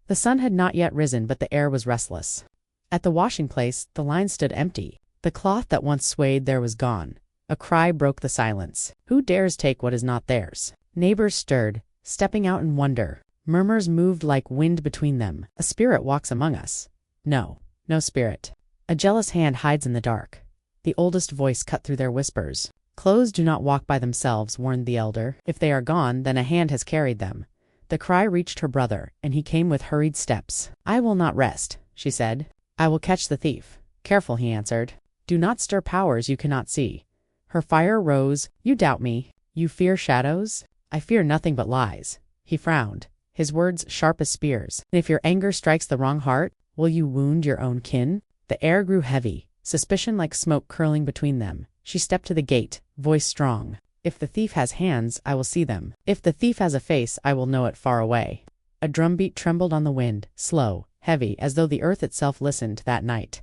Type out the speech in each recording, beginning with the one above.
The sun had not yet risen, but the air was restless. At the washing place, the line stood empty. The cloth that once swayed there was gone. A cry broke the silence. Who dares take what is not theirs? Neighbors stirred, stepping out in wonder. Murmurs moved like wind between them. A spirit walks among us. No, no spirit. A jealous hand hides in the dark. The oldest voice cut through their whispers. Clothes do not walk by themselves, warned the elder. If they are gone, then a hand has carried them. The cry reached her brother, and he came with hurried steps. I will not rest, she said. I will catch the thief. Careful, he answered. Do not stir powers you cannot see. Her fire rose. You doubt me. You fear shadows? I fear nothing but lies. He frowned, his words sharp as spears. And if your anger strikes the wrong heart, will you wound your own kin? The air grew heavy, suspicion like smoke curling between them. She stepped to the gate, voice strong. If the thief has hands, I will see them. If the thief has a face, I will know it far away. A drumbeat trembled on the wind, slow, heavy, as though the earth itself listened that night.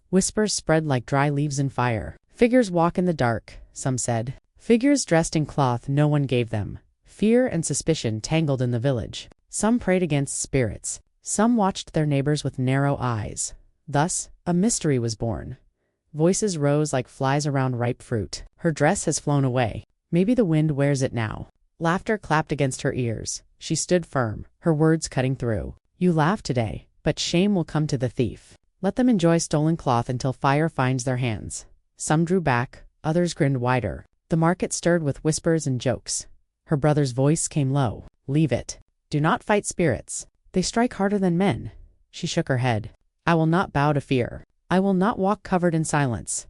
Whispers spread like dry leaves in fire. Figures walk in the dark, some said. Figures dressed in cloth no one gave them. Fear and suspicion tangled in the village. Some prayed against spirits. Some watched their neighbors with narrow eyes. Thus, a mystery was born. Voices rose like flies around ripe fruit. Her dress has flown away. Maybe the wind wears it now. Laughter clapped against her ears. She stood firm, her words cutting through. You laugh today, but shame will come to the thief. Let them enjoy stolen cloth until fire finds their hands. Some drew back, others grinned wider. The market stirred with whispers and jokes. Her brother's voice came low. Leave it. Do not fight spirits. They strike harder than men. She shook her head. I will not bow to fear. I will not walk covered in silence.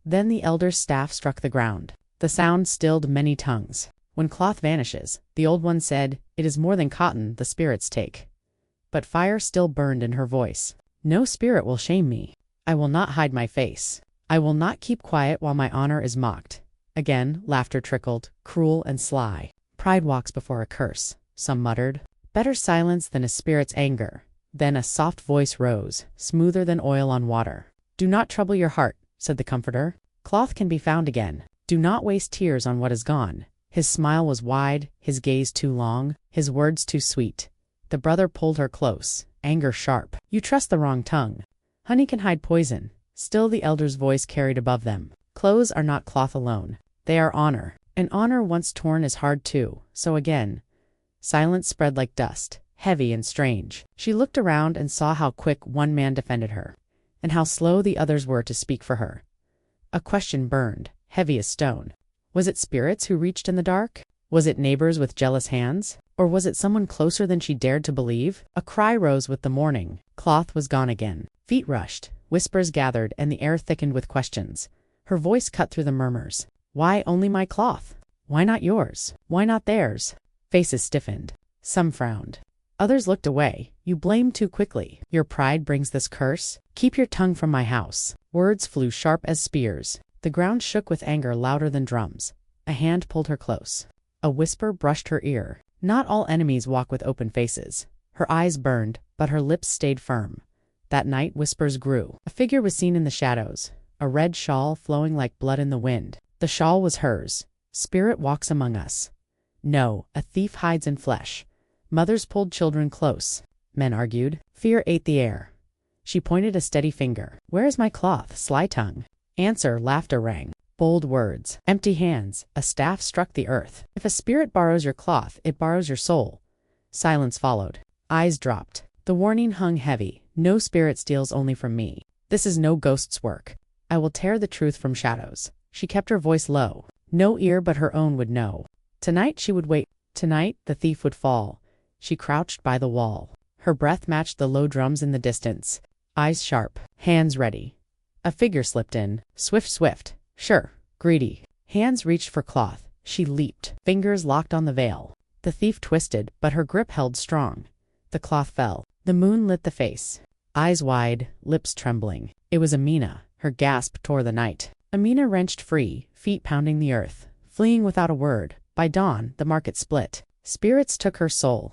Then the elder's staff struck the ground. The sound stilled many tongues. When cloth vanishes, the old one said, it is more than cotton the spirits take. But fire still burned in her voice. No spirit will shame me. I will not hide my face. I will not keep quiet while my honor is mocked. Again, laughter trickled, cruel and sly. Pride walks before a curse, some muttered. Better silence than a spirit's anger. Then a soft voice rose, smoother than oil on water. Do not trouble your heart, said the comforter. Cloth can be found again. Do not waste tears on what is gone. His smile was wide, his gaze too long, his words too sweet. The brother pulled her close, anger sharp. You trust the wrong tongue. Honey can hide poison. Still the elder's voice carried above them. Clothes are not cloth alone. They are honor. And honor once torn is hard too. So again, silence spread like dust, heavy and strange. She looked around and saw how quick one man defended her, and how slow the others were to speak for her. A question burned, heavy as stone. Was it spirits who reached in the dark? Was it neighbors with jealous hands? Or was it someone closer than she dared to believe? A cry rose with the morning. Cloth was gone again. Feet rushed, whispers gathered, and the air thickened with questions. Her voice cut through the murmurs. Why only my cloth? Why not yours? Why not theirs? Faces stiffened. Some frowned. Others looked away. You blame too quickly. Your pride brings this curse. Keep your tongue from my house. Words flew sharp as spears. The ground shook with anger louder than drums. A hand pulled her close. A whisper brushed her ear. Not all enemies walk with open faces. Her eyes burned, but her lips stayed firm. That night whispers grew. A figure was seen in the shadows. A red shawl flowing like blood in the wind. The shawl was hers. Spirit walks among us. No, a thief hides in flesh. Mothers pulled children close. Men argued. Fear ate the air. She pointed a steady finger. Where is my cloth, sly tongue? Answer, laughter rang. Bold words. Empty hands. A staff struck the earth. If a spirit borrows your cloth, it borrows your soul. Silence followed. Eyes dropped. The warning hung heavy. No spirit steals only from me. This is no ghost's work. I will tear the truth from shadows. She kept her voice low. No ear but her own would know. Tonight she would wait. Tonight the thief would fall. She crouched by the wall. Her breath matched the low drums in the distance. Eyes sharp. Hands ready. A figure slipped in. Swift. Sure. Greedy. Hands reached for cloth. She leaped. Fingers locked on the veil. The thief twisted, but her grip held strong. The cloth fell. The moon lit the face. Eyes wide, lips trembling. It was Amina. Her gasp tore the night. Amina wrenched free, feet pounding the earth, fleeing without a word. By dawn, the market split. Spirits took her soul.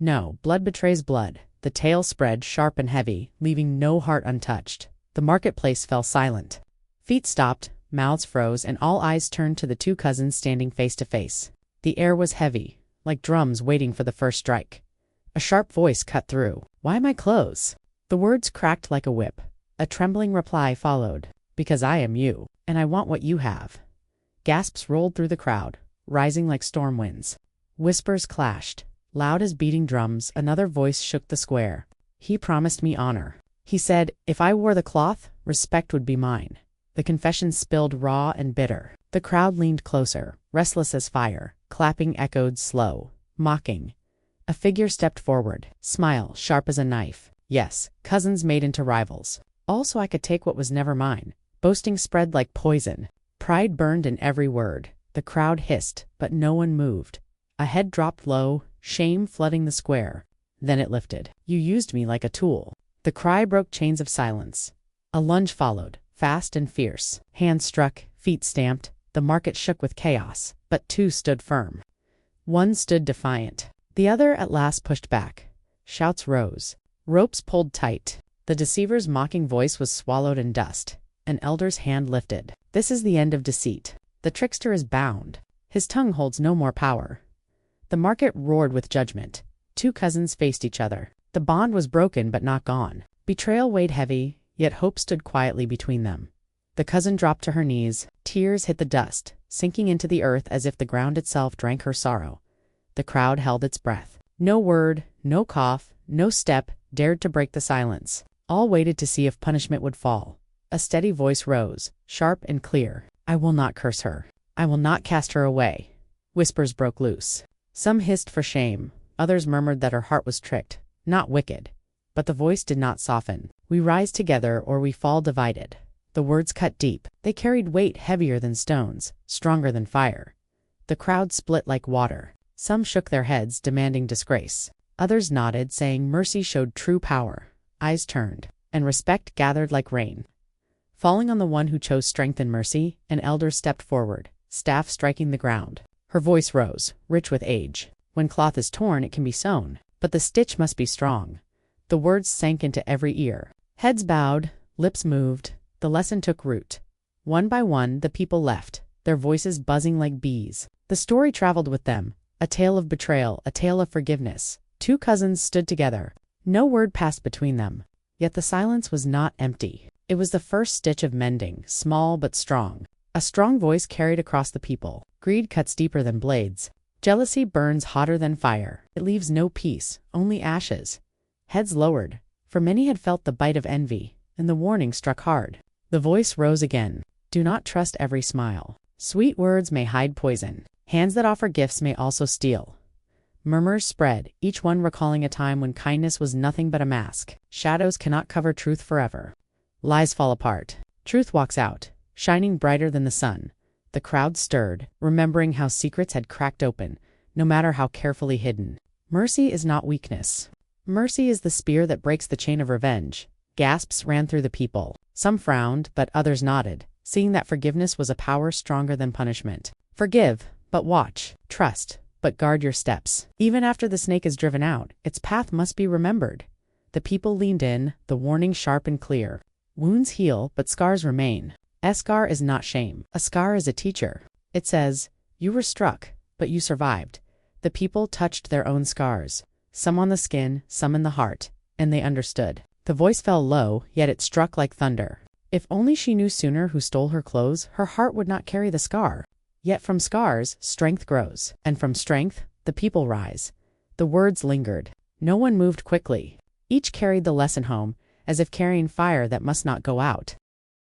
No, blood betrays blood. The tale spread sharp and heavy, leaving no heart untouched. The marketplace fell silent. Feet stopped, mouths froze, and all eyes turned to the two cousins standing face to face. The air was heavy, like drums waiting for the first strike. A sharp voice cut through. Why my clothes? The words cracked like a whip. A trembling reply followed. Because I am you, and I want what you have. Gasps rolled through the crowd, rising like storm winds. Whispers clashed. Loud as beating drums, another voice shook the square. He promised me honor. He said, if I wore the cloth, respect would be mine. The confession spilled raw and bitter. The crowd leaned closer, restless as fire. Clapping echoed slow, mocking. A figure stepped forward, smile sharp as a knife. Yes, cousins made into rivals. Also I could take what was never mine. Boasting spread like poison. Pride burned in every word. The crowd hissed, but no one moved. A head dropped low, shame flooding the square. Then it lifted. You used me like a tool. The cry broke chains of silence. A lunge followed, fast and fierce. Hands struck, feet stamped. The market shook with chaos, but two stood firm. One stood defiant. The other at last pushed back. Shouts rose. Ropes pulled tight. The deceiver's mocking voice was swallowed in dust. An elder's hand lifted. This is the end of deceit. The trickster is bound. His tongue holds no more power. The market roared with judgment. Two cousins faced each other. The bond was broken but not gone. Betrayal weighed heavy, yet hope stood quietly between them. The cousin dropped to her knees. Tears hit the dust, sinking into the earth as if the ground itself drank her sorrow. The crowd held its breath. No word, no cough, no step dared to break the silence. All waited to see if punishment would fall. A steady voice rose, sharp and clear. I will not curse her. I will not cast her away. Whispers broke loose. Some hissed for shame. Others murmured that her heart was tricked, not wicked. But the voice did not soften. We rise together or we fall divided. The words cut deep. They carried weight heavier than stones, stronger than fire. The crowd split like water. Some shook their heads, demanding disgrace. Others nodded, saying mercy showed true power. Eyes turned, and respect gathered like rain. Falling on the one who chose strength and mercy, an elder stepped forward, staff striking the ground. Her voice rose, rich with age. When cloth is torn, it can be sewn, but the stitch must be strong. The words sank into every ear. Heads bowed, lips moved. The lesson took root. One by one, the people left, their voices buzzing like bees. The story traveled with them, a tale of betrayal, a tale of forgiveness. Two cousins stood together. No word passed between them. Yet the silence was not empty. It was the first stitch of mending, small but strong. A strong voice carried across the people. Greed cuts deeper than blades. Jealousy burns hotter than fire. It leaves no peace, only ashes. Heads lowered, for many had felt the bite of envy, and the warning struck hard. The voice rose again. Do not trust every smile. Sweet words may hide poison. Hands that offer gifts may also steal. Murmurs spread, each one recalling a time when kindness was nothing but a mask. Shadows cannot cover truth forever. Lies fall apart. Truth walks out, shining brighter than the sun. The crowd stirred, remembering how secrets had cracked open, no matter how carefully hidden. Mercy is not weakness. Mercy is the spear that breaks the chain of revenge. Gasps ran through the people. Some frowned, but others nodded, seeing that forgiveness was a power stronger than punishment. Forgive, but watch. Trust, but guard your steps. Even after the snake is driven out, its path must be remembered. The people leaned in, the warning sharp and clear. Wounds heal, but scars remain. A scar is not shame. A scar is a teacher. It says, you were struck, but you survived. The people touched their own scars, some on the skin, some in the heart, and they understood. The voice fell low, yet it struck like thunder. If only she knew sooner who stole her clothes, her heart would not carry the scar. Yet from scars, strength grows, and from strength, the people rise. The words lingered. No one moved quickly. Each carried the lesson home, as if carrying fire that must not go out.